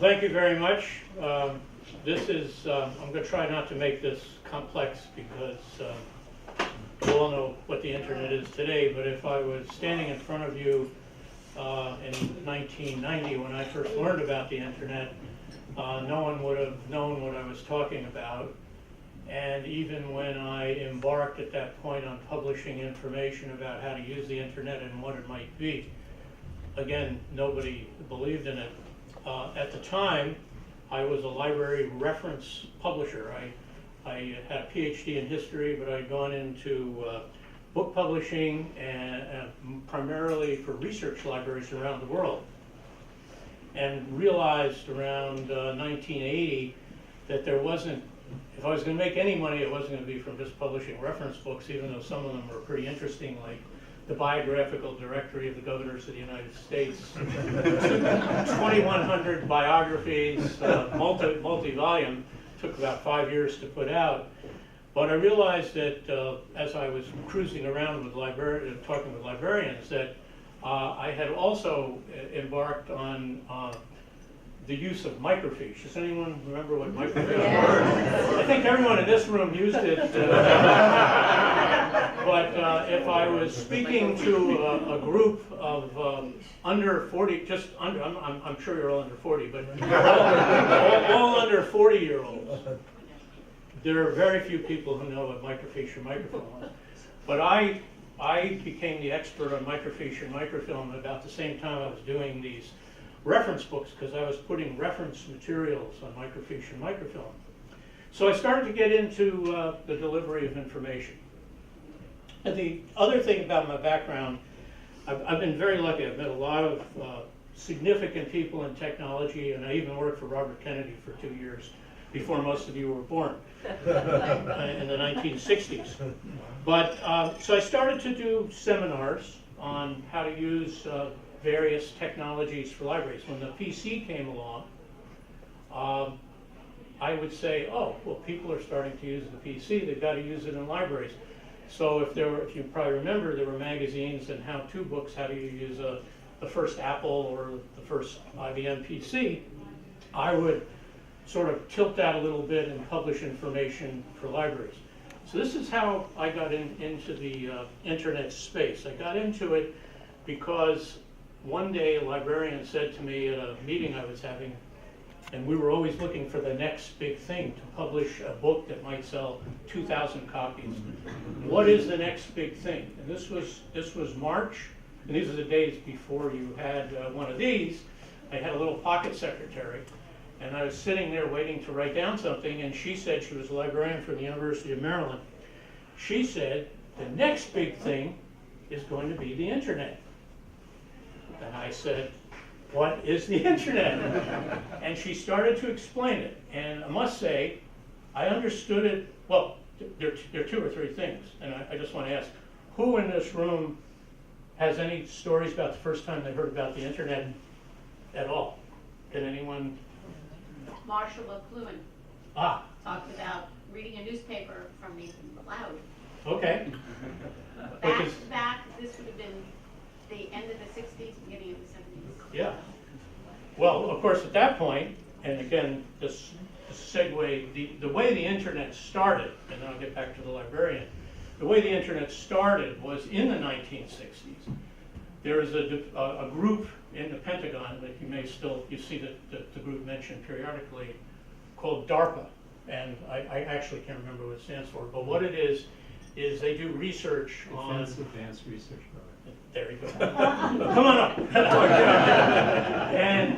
thank you very much. This is, I'm going to try not to make this complex because you all know what the internet is today, but if I was standing in front of you in 1990 when I first learned about the internet, no one would have known what I was talking about. And even when I embarked at that point on publishing information about how to use the internet and what it might be, again, nobody believed in it. At the time, I was a library reference publisher. I had a PhD in history, but I'd gone into book publishing and primarily for research libraries around the world, and realized around 1980 that there wasn't, if I was going to make any money, it wasn't going to be from just publishing reference books, even though some of them were pretty interesting, like the Biographical Directory of the Governors of the United States, 2,100 biographies, multi-volume, took about 5 years to put out. But I realized that as I was cruising around with talking with librarians, that I had also embarked on the use of microfiche. Does anyone remember what microfiche was? I think everyone in this room used it. But if I was speaking to a group of under 40, just under, I'm sure you're all under 40, but all under 40-year-olds, there are very few people who know what microfiche or microfilm was. But I became the expert on microfiche and microfilm about the same time I was doing these reference books, because I was putting reference materials on microfiche and microfilm. So I started to get into the delivery of information. And the other thing about my background, I've been very lucky. I've met a lot of significant people in technology, and I even worked for Robert Kennedy for 2 years before most of you were born in the 1960s. But so I started to do seminars on how to use various technologies for libraries. When the PC came along, I would say, oh, well, people are starting to use the PC, they've got to use it in libraries. So if you probably remember, there were magazines and how-to books, how do you use the first Apple or the first IBM PC. I would sort of tilt that a little bit and publish information for libraries. So this is how I got into the internet space. I got into it because one day a librarian said to me at a meeting I was having, and we were always looking for the next big thing, to publish a book that might sell 2,000 copies. What is the next big thing? And this was March, and these are the days before you had one of these. I had a little pocket secretary, and I was sitting there waiting to write down something, and she said, she was a librarian from the University of Maryland. She said, the next big thing is going to be the internet. And I said, what is the internet? And she started to explain it. And I must say, I understood it. Well, there are 2 or 3 things. And I just want to ask, who in this room has any stories about the first time they heard about the internet at all? Can anyone? Marshall McLuhan talked about reading a newspaper from the cloud. Okay. Back, this would have been the end of the 60s, beginning of the 70s. Yeah. Well, of course, at that point, and again, this segue, the way the internet started, and then I'll get back to the librarian, the way the internet started was in the 1960s. There is a group in the Pentagon that you see the group mentioned periodically, called DARPA. And I actually can't remember what it stands for, but what it is they do research on Advanced Research Program. There you go. Come on up. And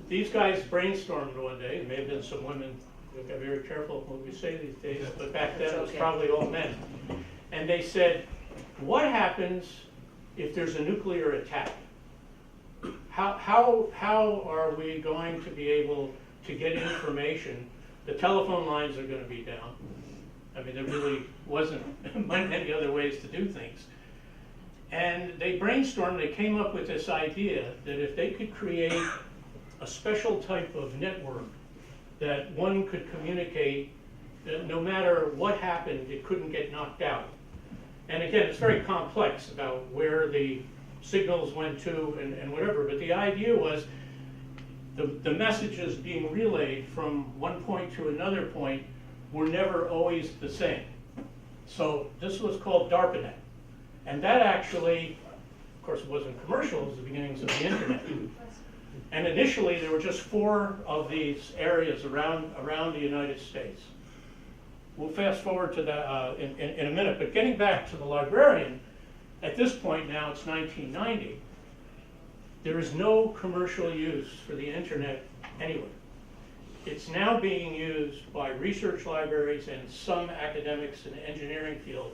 these guys brainstormed one day. There may have been some women. We've got to be very careful what we say these days, but back then it was probably all men. And they said, what happens if there's a nuclear attack? How are we going to be able to get information? The telephone lines are going to be down. I mean, there really wasn't many other ways to do things. And they brainstormed, they came up with this idea that if they could create a special type of network that one could communicate, that no matter what happened, it couldn't get knocked out. And again, it's very complex about where the signals went to and whatever, but the idea was the messages being relayed from one point to another point were never always the same. So this was called DARPANET. And that actually, of course it wasn't commercial, it was the beginnings of the internet. And initially there were just 4 of these areas around the United States. We'll fast forward to that in a minute, but getting back to the librarian, at this point now it's 1990, there is no commercial use for the internet anywhere. It's now being used by research libraries and some academics in the engineering field.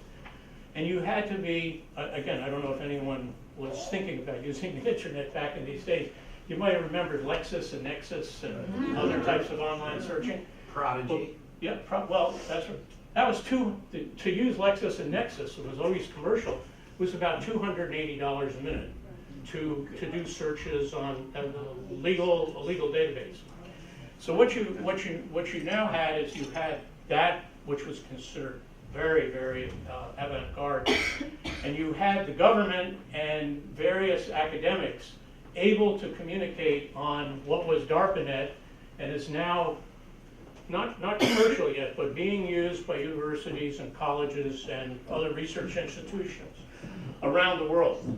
And you had to be, again, I don't know if anyone was thinking about using the internet back in these days. You might have remembered Lexis and Nexus and other types of online searching. Prodigy. Well, yeah, well, that was to use Lexis and Nexus, it was always commercial, was about $280 a minute to do searches on a legal database. So what you now had is you had that which was considered very, very avant-garde, and you had the government and various academics able to communicate on what was DARPANET and is now not commercial yet, but being used by universities and colleges and other research institutions around the world.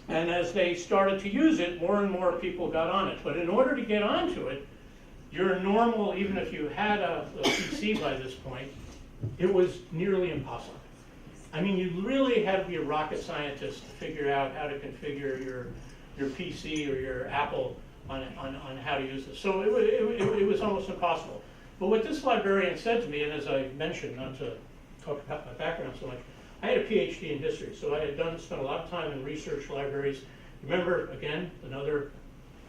And as they started to use it, more and more people got on it. But in order to get onto it, your normal, even if you had a PC by this point, it was nearly impossible. I mean, you really had to be a rocket scientist to figure out how to configure your PC or your Apple on how to use this. So it was almost impossible. But what this librarian said to me, and as I mentioned, not to talk about my background so much, I had a PhD in history, so I had spent a lot of time in research libraries. Remember, again,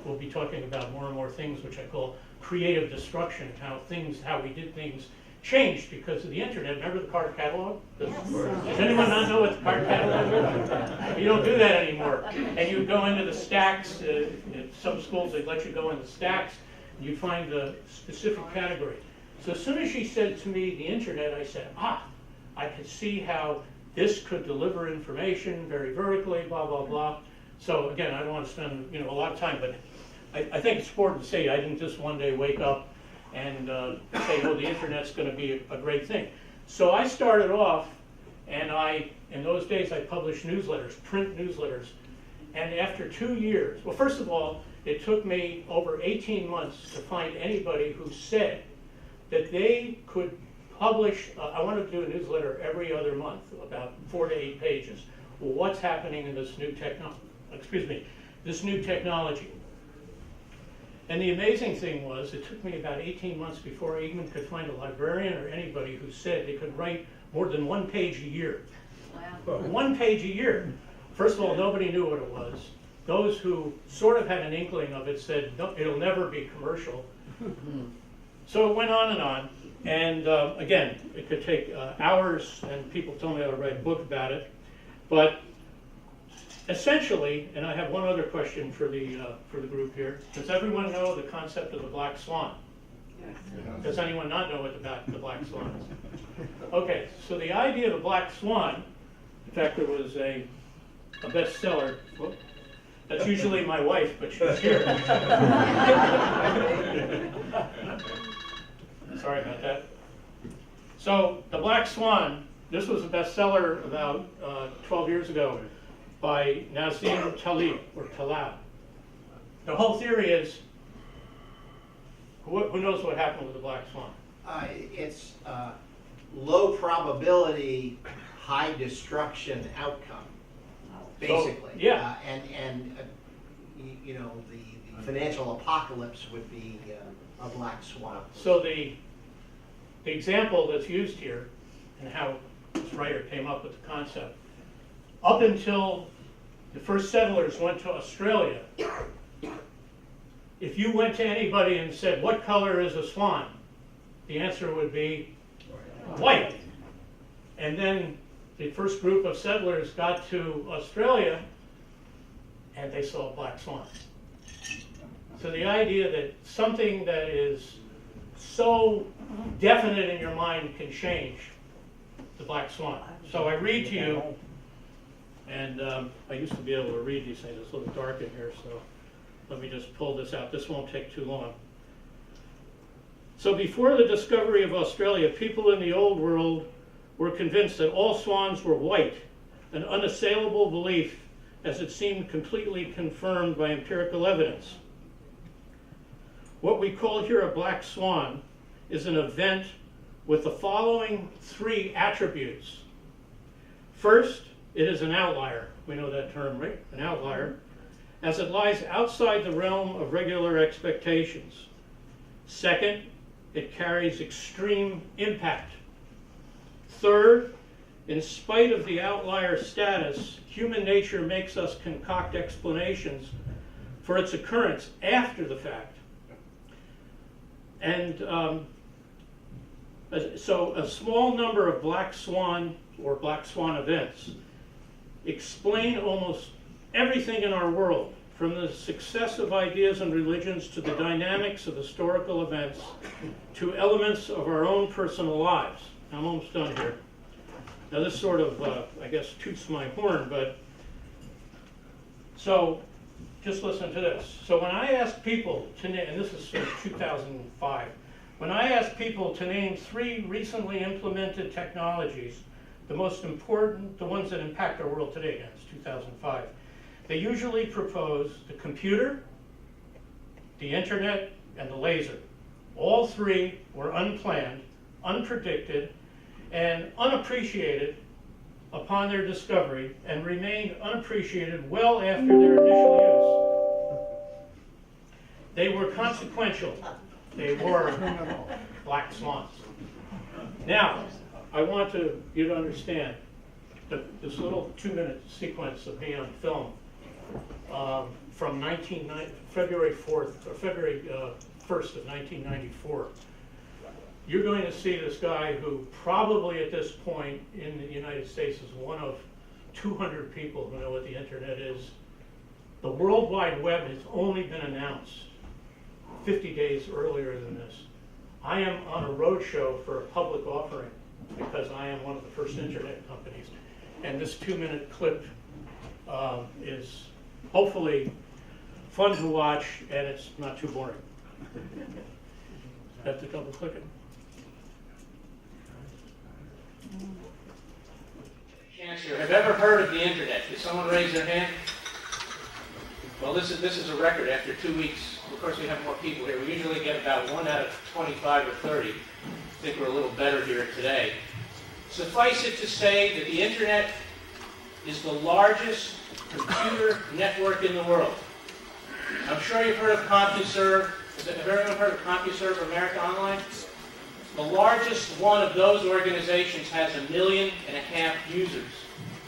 we'll be talking about more and more things which I call creative destruction, how we did things changed because of the internet. Remember the card catalog? Does anyone not know what the card catalog is? You don't do that anymore. And you go into the stacks. At some schools, they'd let you go in the stacks, and you find the specific category. So as soon as she said to me the internet, I said, I could see how this could deliver information very vertically, blah, blah, blah. So again, I don't want to spend a lot of time, but I think it's important to say I didn't just one day wake up and say, well, the internet's going to be a great thing. So I started off, and in those days, I published newsletters, print newsletters. And after 2 years, well, first of all, it took me over 18 months to find anybody who said that they could publish, I wanted to do a newsletter every other month, about 4 to 8 pages. Well, what's happening in this new technology? And the amazing thing was, it took me about 18 months before I even could find a librarian or anybody who said they could write more than 1 page a year. Wow. 1 page a year. First of all, nobody knew what it was. Those who sort of had an inkling of it said, no, it'll never be commercial. So it went on and on. And again, it could take hours, and people told me I would write a book about it. But essentially, and I have one other question for the group here. Does everyone know the concept of the black swan? Yes. Does anyone not know what the black swan is? Okay, so the idea of the black swan, in fact, there was a bestseller. Whoop, that's usually my wife, but she's here. Sorry about that. So the black swan, this was a bestseller about 12 years ago by Nassim Taleb, or Talab. The whole theory is, who knows what happened with the black swan? It's low probability, high destruction outcome, basically. So, yeah. The financial apocalypse would be a black swan. So the example that's used here, and how this writer came up with the concept, up until the first settlers went to Australia, if you went to anybody and said, what color is a swan? The answer would be white. And then the first group of settlers got to Australia, and they saw a black swan. So the idea that something that is so definite in your mind can change the black swan. So I read to you, and I used to be able to read these things. It's a little dark in here, so let me just pull this out. This won't take too long. So before the discovery of Australia, people in the old world were convinced that all swans were white, an unassailable belief as it seemed completely confirmed by empirical evidence. What we call here a black swan is an event with the following three attributes. First, it is an outlier. We know that term, right? An outlier, as it lies outside the realm of regular expectations. Second, it carries extreme impact. Third, in spite of the outlier status, human nature makes us concoct explanations for its occurrence after the fact. And so a small number of black swan or black swan events explain almost everything in our world, from the success of ideas and religions to the dynamics of historical events to elements of our own personal lives. I'm almost done here. Now this sort of, I guess, toots my horn, but so just listen to this. So when I ask people to name, and this is from 2005, when I ask people to name 3 recently implemented technologies, the most important, the ones that impact our world today, again, it's 2005, they usually propose the computer, the internet, and the laser. All 3 were unplanned, unpredicted, and unappreciated upon their discovery, and remained unappreciated well after their initial use. They were consequential. They were black swans. Now, I want you to understand this little 2-minute sequence of me on film from February 4th, or February 1st of 1994. You're going to see this guy who probably at this point in the United States is one of 200 people who know what the internet is. The World Wide Web has only been announced 50 days earlier than this. I am on a roadshow for a public offering because I am one of the first internet companies. And this 2-minute clip is hopefully fun to watch, and it's not too boring. Have to double click it. Here, have ever heard of the internet? Did someone raise their hand? Well, this is a record after 2 weeks. Of course, we have more people here. We usually get about 1 out of 25 or 30. I think we're a little better here today. Suffice it to say that the internet is the largest computer network in the world. I'm sure you've heard of CompuServe. Have everyone heard of CompuServe America Online? The largest one of those organizations has 1.5 million users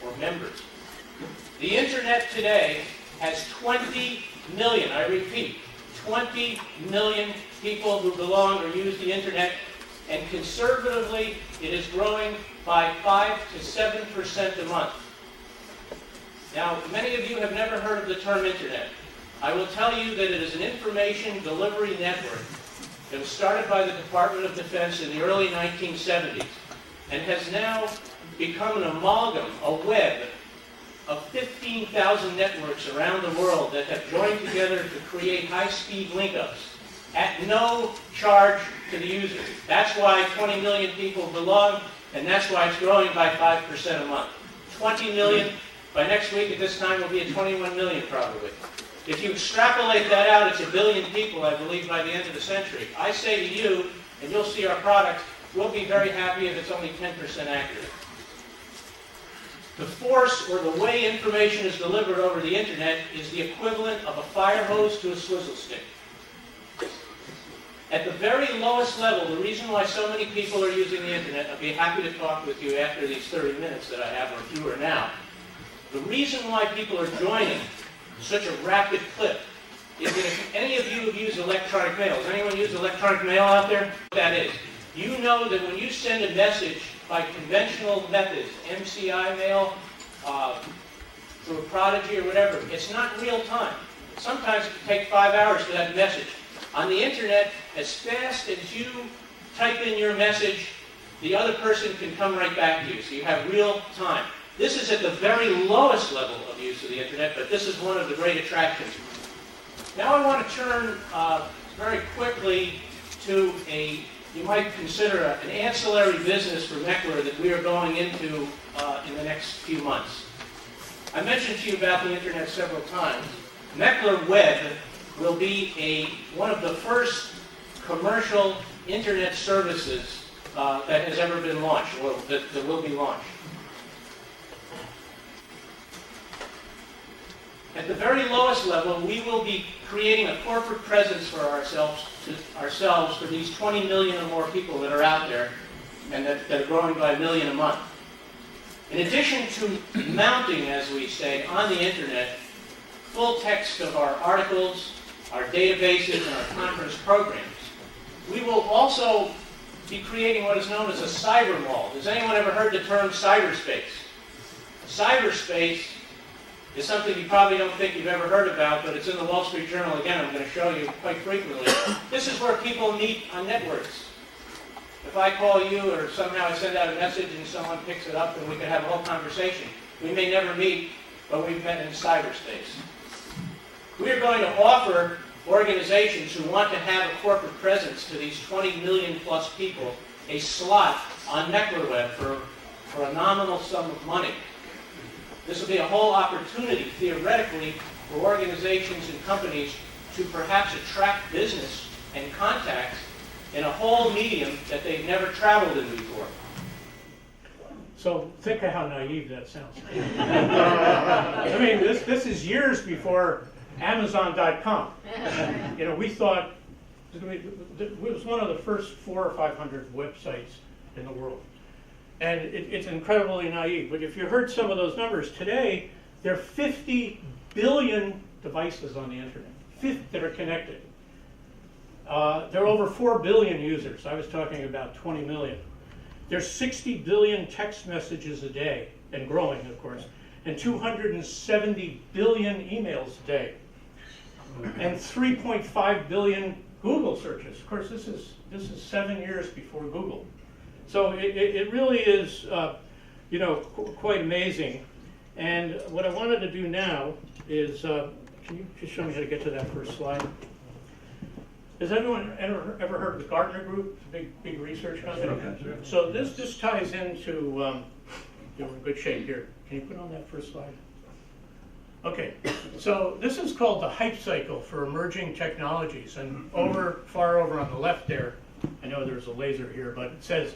or members. The internet today has 20 million, I repeat, 20 million people who belong or use the internet, and conservatively it is growing by 5 to 7% a month. Now, many of you have never heard of the term internet. I will tell you that it is an information delivery network that was started by the Department of Defense in the early 1970s and has now become an amalgam, a web of 15,000 networks around the world that have joined together to create high-speed link-ups at no charge to the user. That's why 20 million people belong, and that's why it's growing by 5% a month. 20 million, by next week at this time will be at 21 million probably. If you extrapolate that out, it's 1 billion people, I believe, by the end of the century. I say to you, and you'll see our products, we'll be very happy if it's only 10% accurate. The force or the way information is delivered over the internet is the equivalent of a fire hose to a swizzle stick. At the very lowest level, the reason why so many people are using the internet, I'll be happy to talk with you after these 30 minutes that I have, or fewer now. The reason why people are joining such a rapid clip is that if any of you have used electronic mail, has anyone used electronic mail out there? That is, you know that when you send a message by conventional methods, MCI mail, through Prodigy or whatever, it's not real time. Sometimes it can take 5 hours for that message. On the internet, as fast as you type in your message, the other person can come right back to you, so you have real time. This is at the very lowest level of use of the internet, but this is one of the great attractions. Now I want to turn very quickly to you might consider an ancillary business for Meckler that we are going into in the next few months. I mentioned to you about the internet several times. Meckler Web will be one of the first commercial internet services that has ever been launched, or that will be launched. At the very lowest level, we will be creating a corporate presence for ourselves for these 20 million or more people that are out there and that are growing by 1 million a month. In addition to mounting, as we say, on the internet, full text of our articles, our databases, and our conference programs, we will also be creating what is known as a cyber mall. Has anyone ever heard the term cyberspace? Cyberspace is something you probably don't think you've ever heard about, but it's in the Wall Street Journal. Again, I'm going to show you quite frequently. This is where people meet on networks. If I call you or somehow I send out a message and someone picks it up and we can have a whole conversation. We may never meet, but we've met in cyberspace. We are going to offer organizations who want to have a corporate presence to these 20 million plus people a slot on Meckler Web for a nominal sum of money. This will be a whole opportunity, theoretically, for organizations and companies to perhaps attract business and contacts in a whole medium that they've never traveled in before. So think of how naive that sounds. I mean, this is years before Amazon.com. You know, we thought it was one of the first 400 or 500 websites in the world. And it's incredibly naive. But if you heard some of those numbers, today there are 50 billion devices on the internet that are connected. There are over 4 billion users. I was talking about 20 million. There's 60 billion text messages a day, and growing, of course, and 270 billion emails a day, and 3.5 billion Google searches. Of course, this is 7 years before Google. So it really is, you know, quite amazing. And what I wanted to do now is, can you just show me how to get to that first slide? Has everyone ever heard of the Gartner Group? It's a big research company. So this ties into, you're in good shape here. Can you put on that first slide? Okay, so this is called the hype cycle for emerging technologies. And far over on the left there, I know there's a laser here, but it says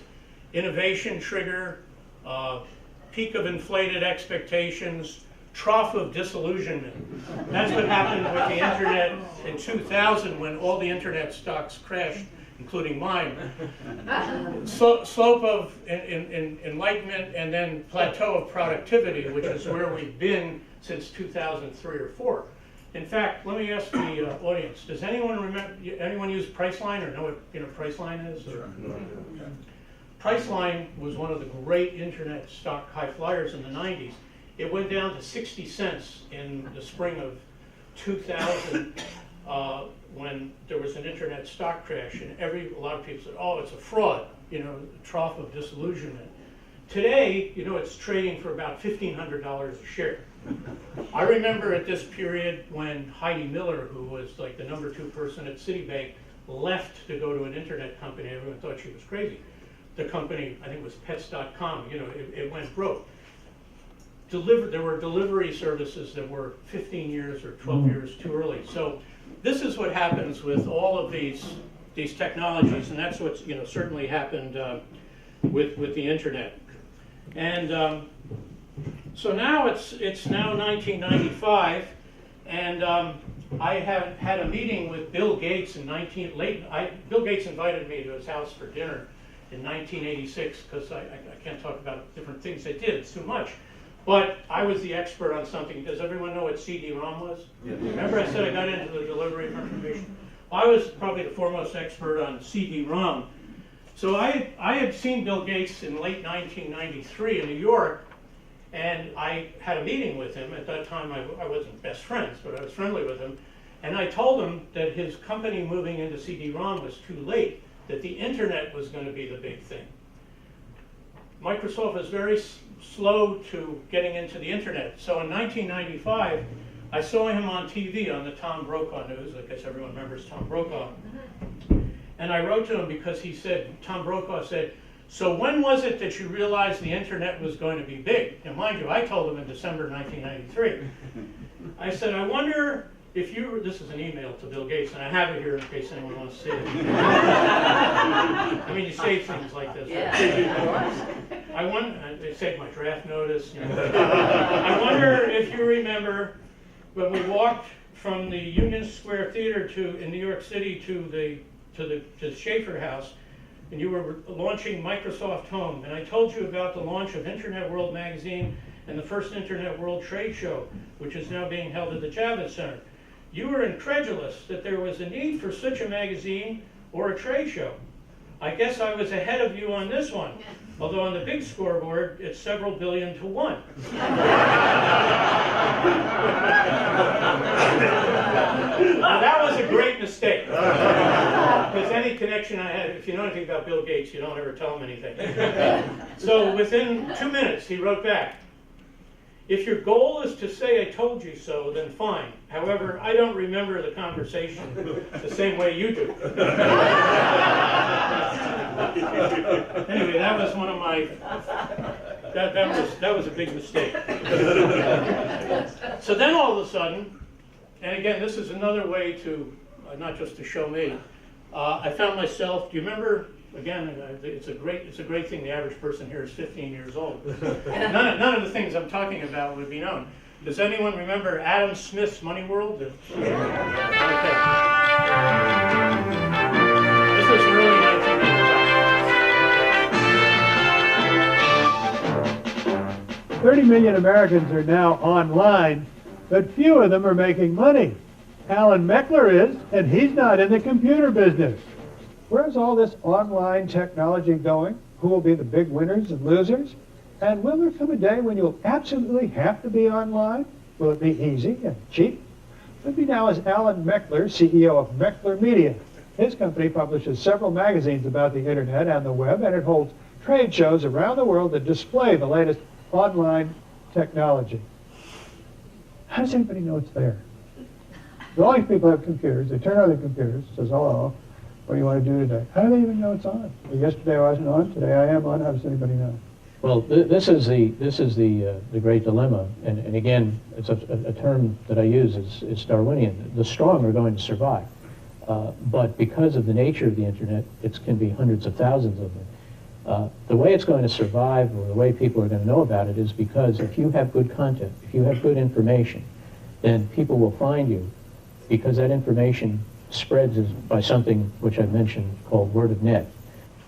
innovation trigger, peak of inflated expectations, trough of disillusionment. That's what happened with the internet in 2000 when all the internet stocks crashed, including mine. Slope of enlightenment and then plateau of productivity, which is where we've been since 2003 or 4. In fact, let me ask the audience, does anyone use Priceline or know what Priceline is? Sure. Priceline was one of the great internet stock high flyers in the 90s. It went down to 60 cents in the spring of 2000 when there was an internet stock crash, and a lot of people said, oh, it's a fraud, trough of disillusionment. Today, it's trading for about $1,500 a share. I remember at this period when Heidi Miller, who was like the number 2 person at Citibank, left to go to an internet company. Everyone thought she was crazy. The company, I think it was pets.com, it went broke. There were delivery services that were 15 years or 12 years too early. So this is what happens with all of these technologies, and that's what's certainly happened with the internet. And so now it's now 1995, and I have had a meeting with Bill Gates in Bill Gates invited me to his house for dinner in 1986 because I can't talk about different things they did, it's too much. But I was the expert on something. Does everyone know what CD-ROM was? Yeah. Remember I said I got into the delivery of information? I was probably the foremost expert on CD-ROM. So I had seen Bill Gates in late 1993 in New York, and I had a meeting with him. At that time, I wasn't best friends, but I was friendly with him. And I told him that his company moving into CD-ROM was too late, that the internet was going to be the big thing. Microsoft was very slow to getting into the internet. So in 1995, I saw him on TV on the Tom Brokaw News. I guess everyone remembers Tom Brokaw. And I wrote to him because he said, Tom Brokaw said, so when was it that you realized the internet was going to be big? And mind you, I told him in December 1993. I said, I wonder if you, this is an email to Bill Gates, and I have it here in case anyone wants to see it. I mean, you save things like this. Right? I wonder, they saved my draft notice. You know. I wonder if you remember when we walked from the Union Square Theater in New York City to the Schaefer House, and you were launching Microsoft Home, and I told you about the launch of Internet World Magazine and the first Internet World Trade Show, which is now being held at the Javits Center. You were incredulous that there was a need for such a magazine or a trade show. I guess I was ahead of you on this one, although on the big scoreboard, it's several billion to 1. Now, that was a great mistake. Because any connection I had, if you know anything about Bill Gates, you don't ever tell him anything. So within 2 minutes, he wrote back, if your goal is to say I told you so, then fine. However, I don't remember the conversation the same way you do. Anyway, that was one of my, that was a big mistake. So then all of a sudden, and again, this is another way to, not just to show me, I found myself, do you remember, again, it's a great thing, the average person here is 15 years old. None of the things I'm talking about would be known. Does anyone remember Adam Smith's Money World? Okay. This is early 1985. 30 million Americans are now online, but few of them are making money. Alan Meckler is, and he's not in the computer business. Where's all this online technology going? Who will be the big winners and losers? And will there come a day when you'll absolutely have to be online? Will it be easy and cheap? With me now is Alan Meckler, CEO of Meckler Media. His company publishes several magazines about the internet and the web, and it holds trade shows around the world that display the latest online technology. How does anybody know it's there? All these people have computers. They turn on their computers, says, hello, what do you want to do today? How do they even know it's on? Well, yesterday I wasn't on, today I am on. How does anybody know? Well, this is the great dilemma, and again, it's a term that I use is Darwinian. The strong are going to survive, but because of the nature of the internet, it can be hundreds of thousands of them. The way it's going to survive, or the way people are going to know about it, is because if you have good content, if you have good information, then people will find you, because that information spreads by something which I mentioned called word of net.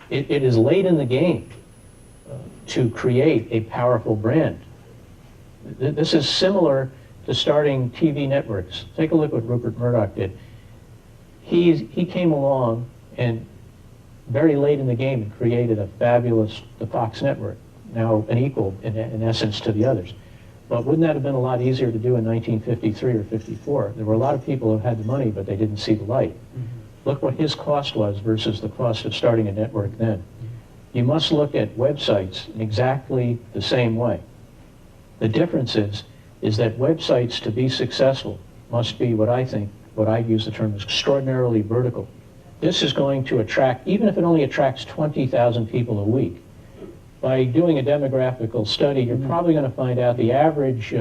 It is late in the game to create a powerful brand. This is similar to starting TV networks. Take a look at what Rupert Murdoch did. He came along and very late in the game and created a fabulous, the Fox network, now an equal in essence to the others. But wouldn't that have been a lot easier to do in 1953 or 54? There were a lot of people who had the money, but they didn't see the light. Look what his cost was versus the cost of starting a network then. You must look at websites in exactly the same way. The difference is that websites, to be successful, must be what I use the term, is extraordinarily vertical. This is going to attract, even if it only attracts 20,000 people a week, by doing a demographical study, you're probably going to find out the average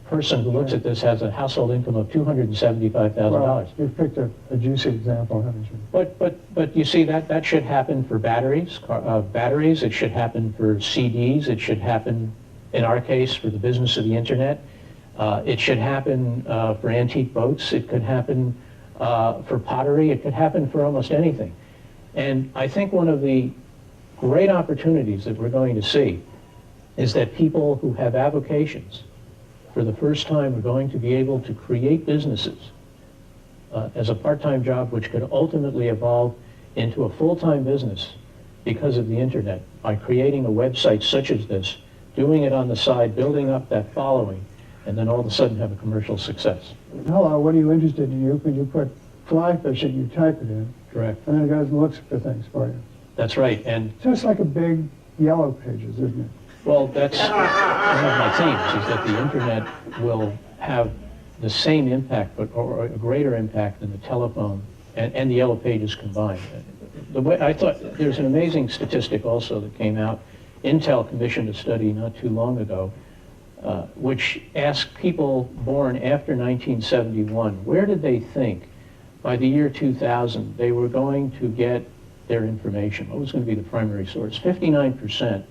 person who looks at this has a household income of $275,000. Well, you've picked a juicy example, haven't you? But you see, that should happen for batteries, it should happen for CDs, it should happen, in our case, for the business of the internet. It should happen for antique boats, it could happen for pottery, it could happen for almost anything. And I think one of the great opportunities that we're going to see is that people who have avocations for the first time are going to be able to create businesses as a part-time job, which could ultimately evolve into a full-time business because of the internet, by creating a website such as this, doing it on the side, building up that following, and then all of a sudden have a commercial success. Hello, what are you interested in? When you put fly fishing, you type it in. Correct. And then it goes and looks for things for you. That's right. And So it's like a big yellow pages, isn't it? well, that's one of my themes, is that the internet will have the same impact, but or a greater impact than the telephone and the Yellow Pages combined. The way I thought, there's an amazing statistic also that came out. Intel commissioned a study not too long ago, which asked people born after 1971, where did they think by the year 2000 they were going to get their information? What was going to be the primary source? 59%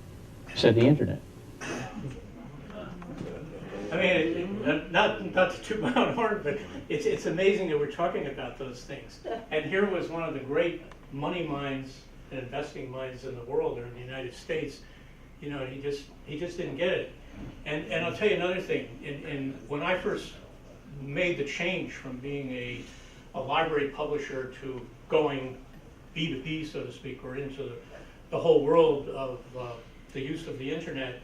said the internet. I mean, not to toot my own horn, but it's amazing that we're talking about those things. And here was one of the great money minds and investing minds in the world, or in the United States. You know, he just didn't get it. And I'll tell you another thing. When I first made the change from being a library publisher to going B2B, so to speak, or into the whole world of the use of the internet,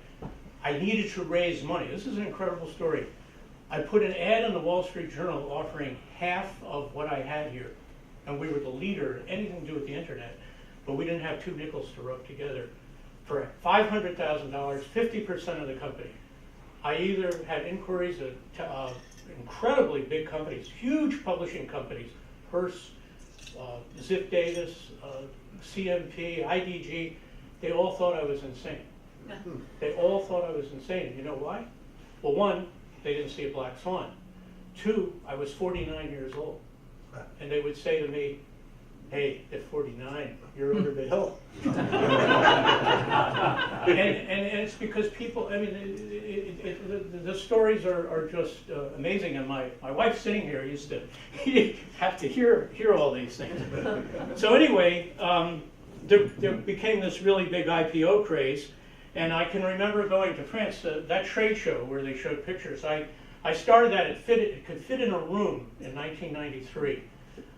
I needed to raise money. This is an incredible story. I put an ad in the Wall Street Journal offering half of what I had here. And we were the leader in anything to do with the internet, but we didn't have two nickels to rub together. For $500,000, 50% of the company. I either had inquiries at incredibly big companies, huge publishing companies, Hearst, Ziff Davis, CMP, IDG, they all thought I was insane. They all thought I was insane. You know why? Well, one, they didn't see a black swan. Two, I was 49 years old. And they would say to me, hey, at 49, you're over the hill. and it's because people, I mean, the stories are just amazing. And my wife's sitting here used to have to hear all these things. So anyway, there became this really big IPO craze. And I can remember going to France, that trade show where they showed pictures. I started that, it could fit in a room in 1993.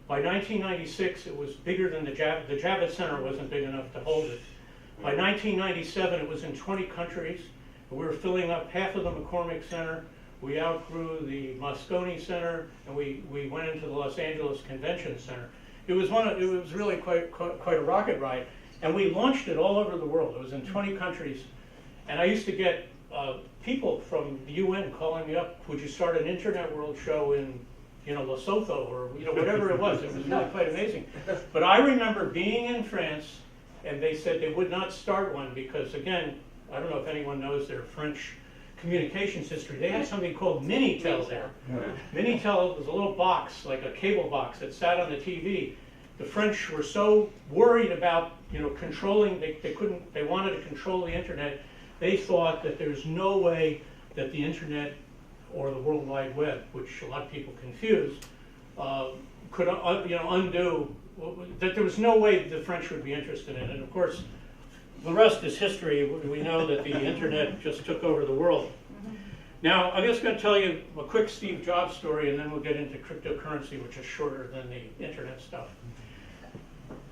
By 1996, it was bigger than the Javits Center wasn't big enough to hold it. By 1997, it was in 20 countries. We were filling up half of the McCormick Center. We outgrew the Moscone Center, and we went into the Los Angeles Convention Center. It was really quite a rocket ride. And we launched it all over the world. It was in 20 countries. And I used to get people from the UN calling me up, would you start an Internet World show in Lesotho, or whatever it was. It was really quite amazing. But I remember being in France, and they said they would not start one because, again, I don't know if anyone knows their French communications history. They had something called Minitel there. Minitel was a little box, like a cable box that sat on the TV. The French were so worried about controlling, they wanted to control the internet. They thought that there's no way that the internet or the World Wide Web, which a lot of people confuse, could undo, that there was no way the French would be interested in it. And of course, the rest is history. We know that the internet just took over the world. Now, I'm just going to tell you a quick Steve Jobs story, and then we'll get into cryptocurrency, which is shorter than the internet stuff.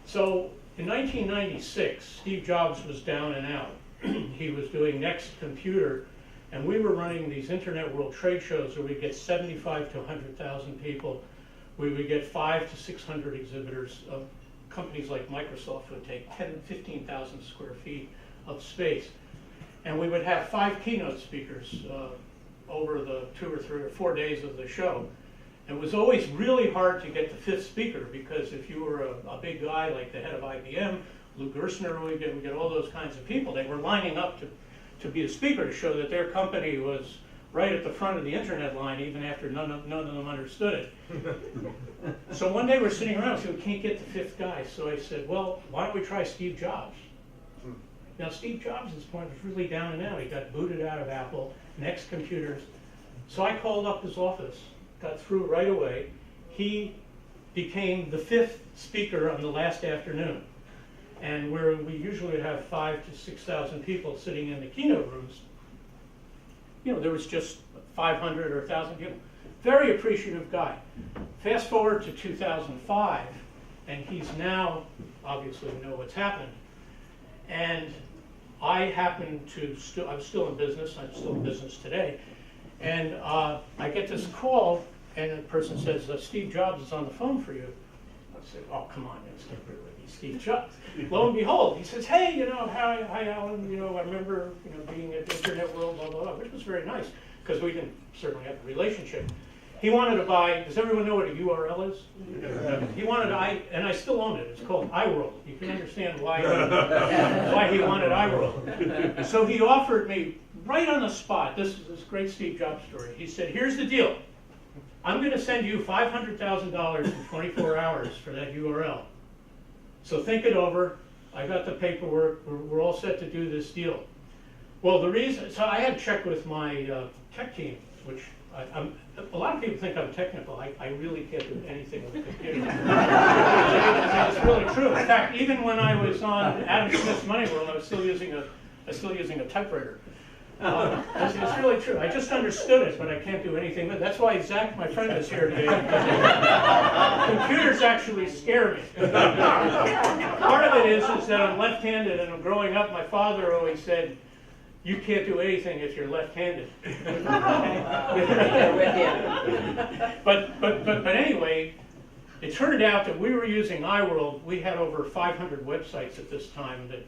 So, in 1996, Steve Jobs was down and out. He was doing Next Computer, and we were running these Internet World trade shows where we'd get 75 to 100,000 people. We would get 500 to 600 exhibitors. Companies like Microsoft would take 10,000 to 15,000 square feet of space. And we would have 5 keynote speakers over the 2 or 3 or 4 days of the show. It was always really hard to get the 5th speaker, because if you were a big guy like the head of IBM, Lou Gerstner, we get all those kinds of people. They were lining up to be a speaker to show that their company was right at the front of the internet line, even after none of them understood it. So one day we're sitting around, so we can't get the 5th guy. So I said, well, why don't we try Steve Jobs? Now, Steve Jobs at this point was really down and out. He got booted out of Apple, Next Computers. So I called up his office, got through right away. He became the 5th speaker on the last afternoon. And where we usually have 5,000 to 6,000 people sitting in the keynote rooms, there was just 500 or 1,000 people. Very appreciative guy. Fast forward to 2005, and he's now, obviously we know what's happened. And I happen to, I'm still in business, I'm still in business today, and I get this call, and the person says, Steve Jobs is on the phone for you. I said, oh, come on, it's not really Steve Jobs. Lo and behold, he says, hey, hi Alan, I remember, being at Internet World, blah, blah, blah, which was very nice, because we didn't certainly have a relationship. He wanted to buy, does everyone know what a URL is? He wanted, and I still own it, it's called iWorld. You can understand why he wanted iWorld. So he offered me, right on the spot, this great Steve Jobs story. He said, here's the deal. I'm going to send you $500,000 in 24 hours for that URL. So think it over. I got the paperwork. We're all set to do this deal. Well, the reason, so I had checked with my tech team, which a lot of people think I'm technical. I really can't do anything with a computer. It's really true. In fact, even when I was on Adam Smith's Money World, I was still using a typewriter. It's really true. I just understood it, but I can't do anything with it. That's why Zach, my friend, is here today. Computers actually scare me. Part of it is that I'm left-handed, and growing up, my father always said, you can't do anything if you're left-handed. But anyway, it turned out that we were using iWorld. We had over 500 websites at this time that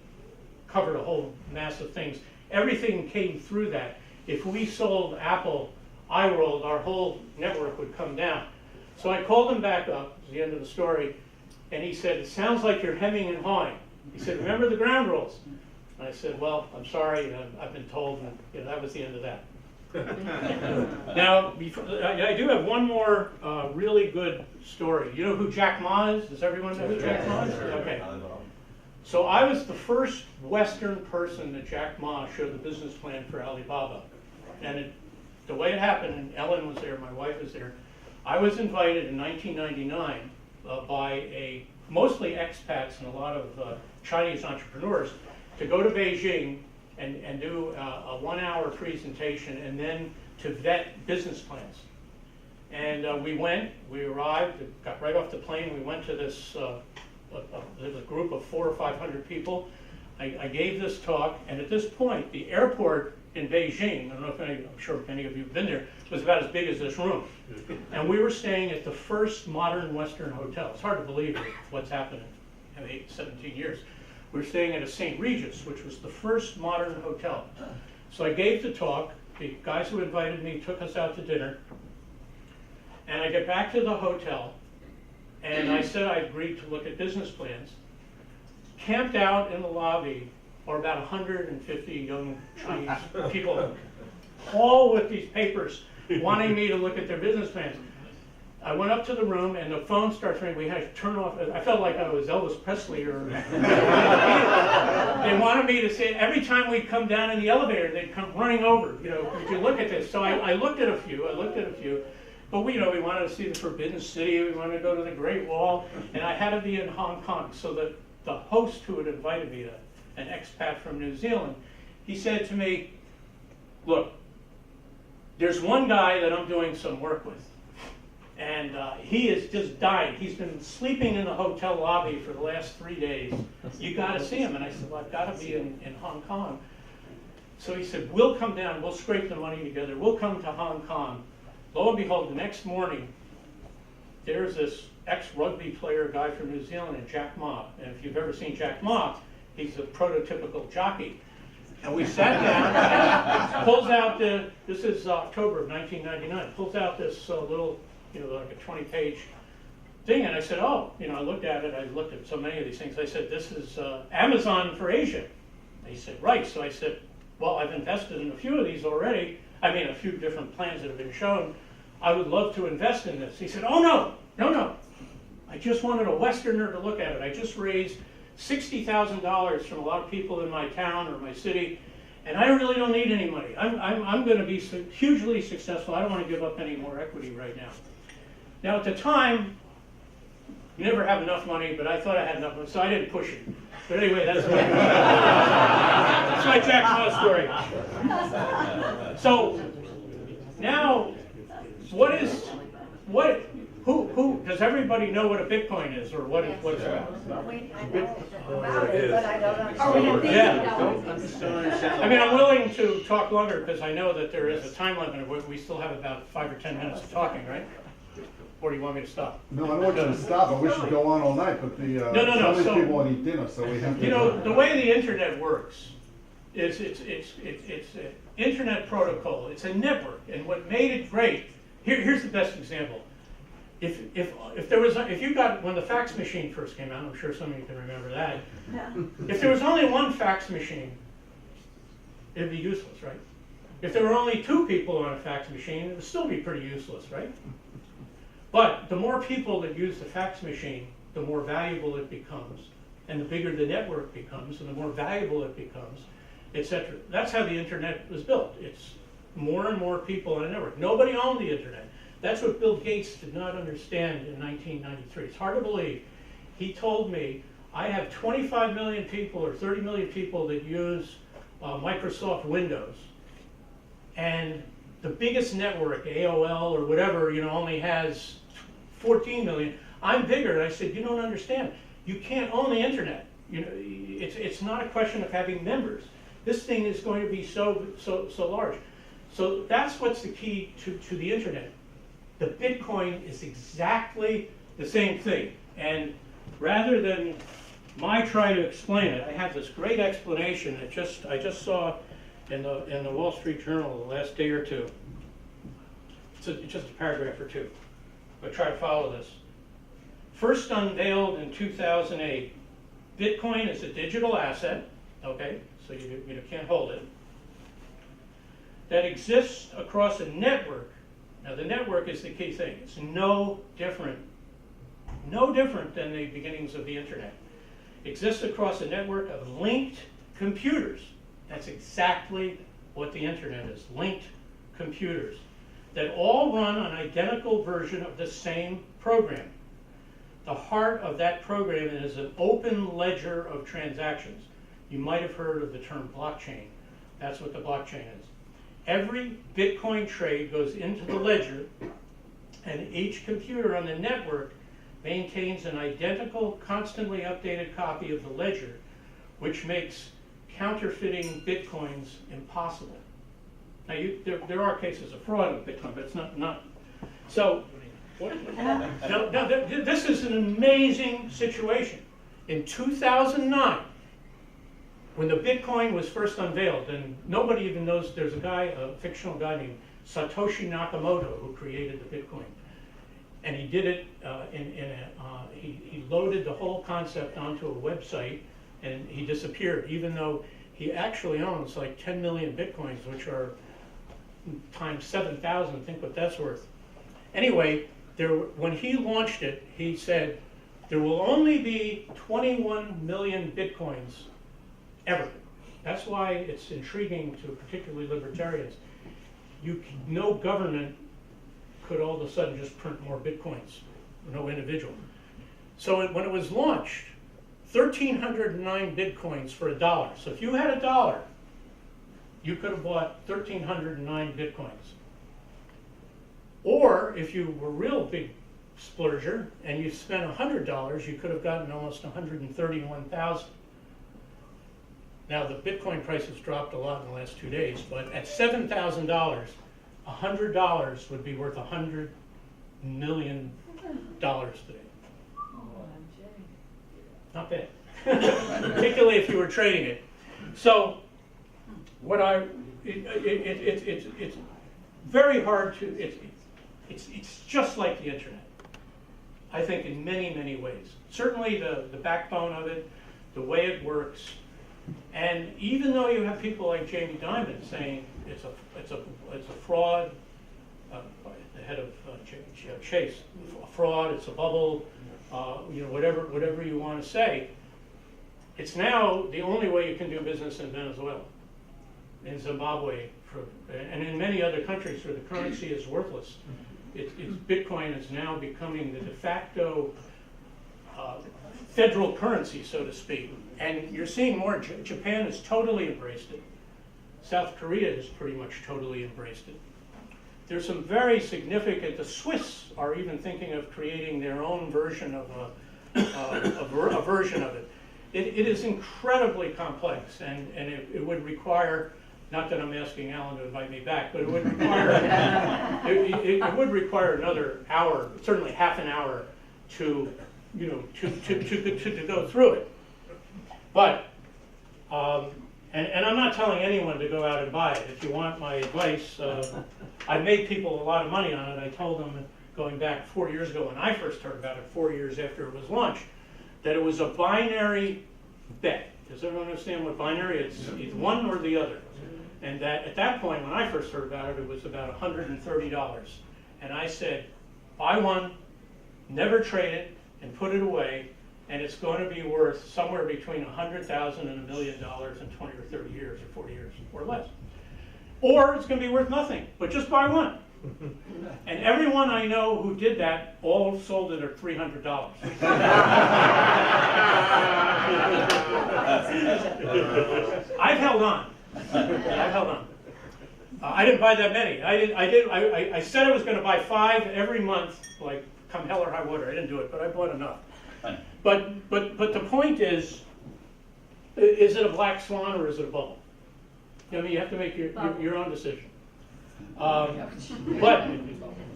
covered a whole mass of things. Everything came through that. If we sold Apple iWorld, our whole network would come down. So I called him back up, at the end of the story, and he said, it sounds like you're hemming and hawing. He said, remember the ground rules? And I said, well, I'm sorry, I've been told, and that was the end of that. Now, I do have one more really good story. You know who Jack Ma is? Does everyone know who Jack Ma is? Okay. So I was the first Western person that Jack Ma showed the business plan for Alibaba. And the way it happened, and Ellen was there, my wife was there, I was invited in 1999 by mostly expats and a lot of Chinese entrepreneurs to go to Beijing and do a 1-hour presentation and then to vet business plans. And we arrived, got right off the plane, we went to this a group of 400 or 500 people. I gave this talk, and at this point, the airport in Beijing, I don't know if I'm sure many of you have been there, was about as big as this room. And we were staying at the first modern Western hotel. It's hard to believe what's happened in 17 years. We were staying at a St. Regis, which was the first modern hotel. So I gave the talk. The guys who invited me took us out to dinner. And I get back to the hotel, and I said I agreed to look at business plans. Camped out in the lobby are about 150 young Chinese people, all with these papers, wanting me to look at their business plans. I went up to the room, and the phone starts ringing. We had to turn off. I felt like I was Elvis Presley, or they wanted me to say every time we'd come down in the elevator, they'd come running over. You know, would you look at this? So I looked at a few. But we wanted to see the Forbidden City. We wanted to go to the Great Wall, and I had to be in Hong Kong. So the host who had invited me, an expat from New Zealand, he said to me, "Look, there's one guy that I'm doing some work with. And he is just dying. He's been sleeping in the hotel lobby for the last 3 days. You got to see him." And I said, well, I've got to be in Hong Kong. So he said, we'll come down, we'll scrape the money together, we'll come to Hong Kong. Lo and behold, the next morning, there's this ex-rugby player guy from New Zealand, and Jack Ma. And if you've ever seen Jack Ma, he's a prototypical jockey. And we sat down, and pulls out this is October of 1999, pulls out this little, like a 20-page thing, and I said, I looked at it, I looked at so many of these things, I said, this is Amazon for Asia. And he said, right. So I said, well, I've invested in a few of these already, a few different plans that have been shown. I would love to invest in this. He said, oh, no. I just wanted a Westerner to look at it. I just raised $60,000 from a lot of people in my town or my city, and I really don't need any money. I'm going to be hugely successful. I don't want to give up any more equity right now. Now, at the time, you never have enough money, but I thought I had enough money, so I didn't push it. But anyway, that's my Jack Ma story. So now, who does everybody know what a Bitcoin is, or what it's about? I know about it, but I don't understand. Yeah. I'm willing to talk longer because I know that there is a time limit. We still have about 5 or 10 minutes of talking, right? Or do you want me to stop? No, I don't want you to stop. I wish you'd go on all night, but some of these people want to eat dinner, so we have to. The way the internet works is it's an internet protocol. It's a network, and what made it great, Here's the best example. If you got, when the fax machine first came out, I'm sure some of you can remember that. Yeah. If there was only one fax machine, it'd be useless, right? If there were only 2 people on a fax machine, it would still be pretty useless, right? But the more people that use the fax machine, the more valuable it becomes, and the bigger the network becomes, and the more valuable it becomes, etc. That's how the internet was built. It's more and more people on a network. Nobody owned the internet. That's what Bill Gates did not understand in 1993. It's hard to believe. He told me, I have 25 million people or 30 million people that use Microsoft Windows, and the biggest network, AOL or whatever, only has 14 million. I'm bigger. And I said, you don't understand. You can't own the internet. It's not a question of having members. This thing is going to be so large. So that's what's the key to the internet. The Bitcoin is exactly the same thing. And rather than my try to explain it, I have this great explanation that I just saw in the Wall Street Journal the last day or two. It's just a paragraph or two. But try to follow this. First unveiled in 2008, Bitcoin is a digital asset, okay, so you can't hold it, that exists across a network. Now the network is the key thing. It's no different than the beginnings of the internet. Exists across a network of linked computers. That's exactly what the internet is, linked computers that all run an identical version of the same program. The heart of that program is an open ledger of transactions. You might have heard of the term blockchain. That's what the blockchain is. Every Bitcoin trade goes into the ledger, and each computer on the network maintains an identical, constantly updated copy of the ledger, which makes counterfeiting Bitcoins impossible. Now, there are cases of fraud with Bitcoin, but it's not. So, this is an amazing situation. In 2009, when the Bitcoin was first unveiled, and nobody even knows, there's a fictional guy named Satoshi Nakamoto who created the Bitcoin. And he did it he loaded the whole concept onto a website, and he disappeared, even though he actually owns like 10 million Bitcoins, which are times 7,000, think what that's worth. Anyway, when he launched it, he said, there will only be 21 million Bitcoins ever. That's why it's intriguing to particularly libertarians. No government could all of a sudden just print more Bitcoins, no individual. So when it was launched, 1,309 Bitcoins for $1. So if you had $1, you could have bought 1,309 Bitcoins. Or if you were a real big splurger and you spent $100, you could have gotten almost 131,000. Now the Bitcoin price has dropped a lot in the last 2 days, but at $7,000, $100 would be worth $100 million today. Not bad, particularly if you were trading it. So, it's very hard to. It's just like the internet. I think in many, many ways. Certainly the backbone of it, the way it works, and even though you have people like Jamie Dimon saying it's a fraud, the head of Chase, a fraud, it's a bubble, whatever you want to say, it's now the only way you can do business in Venezuela, in Zimbabwe, and in many other countries where the currency is worthless. Bitcoin is now becoming the de facto federal currency, so to speak. And you're seeing more. Japan has totally embraced it. South Korea has pretty much totally embraced it. There's some very significant, the Swiss are even thinking of creating their own version of a version of it. It is incredibly complex, and it would require, not that I'm asking Alan to invite me back, but it would require it would require another hour, certainly half an hour, to go through it. But and I'm not telling anyone to go out and buy it. If you want my advice, I made people a lot of money on it. I told them, going back 4 years ago when I first heard about it, 4 years after it was launched, that it was a binary bet. Does everyone understand what binary is? It's one or the other. And that at that point, when I first heard about it, it was about $130. And I said, buy one, never trade it, and put it away, and it's going to be worth somewhere between $100,000 and $1 million in 20 or 30 years or 40 years or less. Or it's going to be worth nothing, but just buy one. And everyone I know who did that all sold it at $300. I've held on. I've held on. I didn't buy that many. I said I was going to buy 5 every month, like come hell or high water. I didn't do it, but I bought enough. But the point is it a black swan or is it a bubble? I mean, you have to make your own decision. But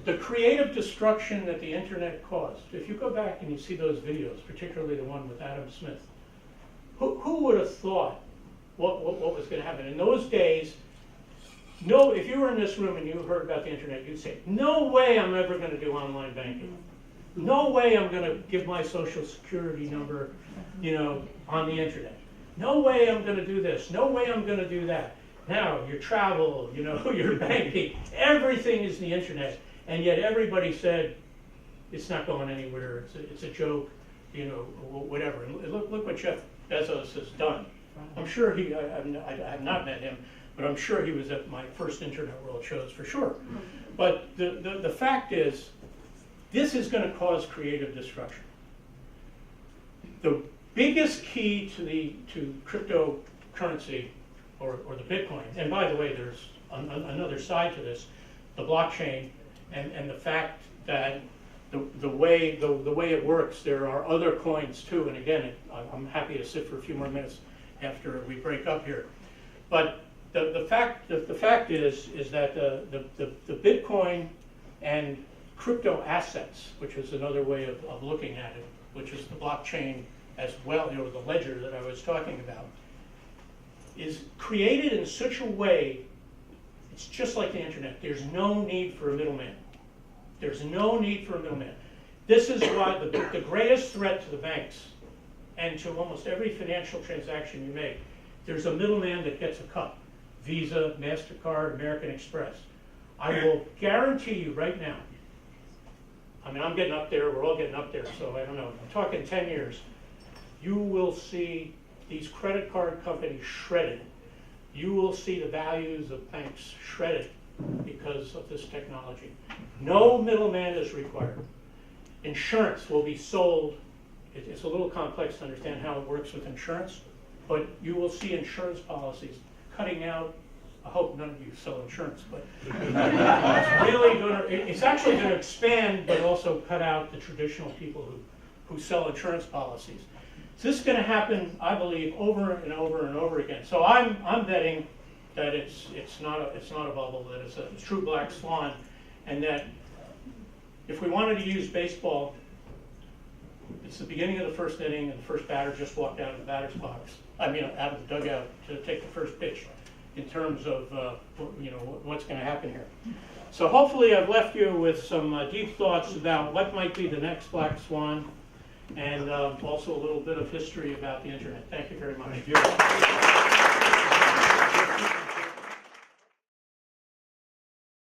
the creative destruction that the internet caused, if you go back and you see those videos, particularly the one with Adam Smith, who would have thought what was going to happen? In those days, no, if you were in this room and you heard about the internet, you'd say, no way I'm ever going to do online banking. No way I'm going to give my social security number, on the internet. No way I'm going to do this. No way I'm going to do that. Now, your travel, your banking, everything is the internet. And yet everybody said, it's not going anywhere. It's a joke, whatever. And look what Jeff Bezos has done. I'm sure I have not met him, but I'm sure he was at my first Internet World shows for sure. But the fact is, this is going to cause creative destruction. The biggest key to cryptocurrency or the Bitcoin, and by the way, there's another side to this, the blockchain, and the fact that the way it works, there are other coins too. And again, I'm happy to sit for a few more minutes after we break up here. But the fact is that the Bitcoin and crypto assets, which is another way of looking at it, which is the blockchain as well, the ledger that I was talking about, is created in such a way, it's just like the internet. There's no need for a middleman. There's no need for a middleman. This is why the greatest threat to the banks and to almost every financial transaction you make, there's a middleman that gets a cut. Visa, MasterCard, American Express. I will guarantee you right now, I mean, I'm getting up there, we're all getting up there, so I don't know, I'm talking 10 years, you will see these credit card companies shredded. You will see the values of banks shredded because of this technology. No middleman is required. Insurance will be sold. It's a little complex to understand how it works with insurance, but you will see insurance policies cutting out. I hope none of you sell insurance, but it's actually going to expand, but also cut out the traditional people who sell insurance policies. So this is going to happen, I believe, over and over and over again. So I'm betting that it's not a bubble, that it's a true black swan, and that if we wanted to use baseball, it's the beginning of the first inning, and the first batter just walked out of the batter's box. I mean, out of the dugout to take the first pitch. In terms of what's going to happen here. So hopefully I've left you with some deep thoughts about what might be the next black swan, and also a little bit of history about the internet. Thank you very much. Thank you.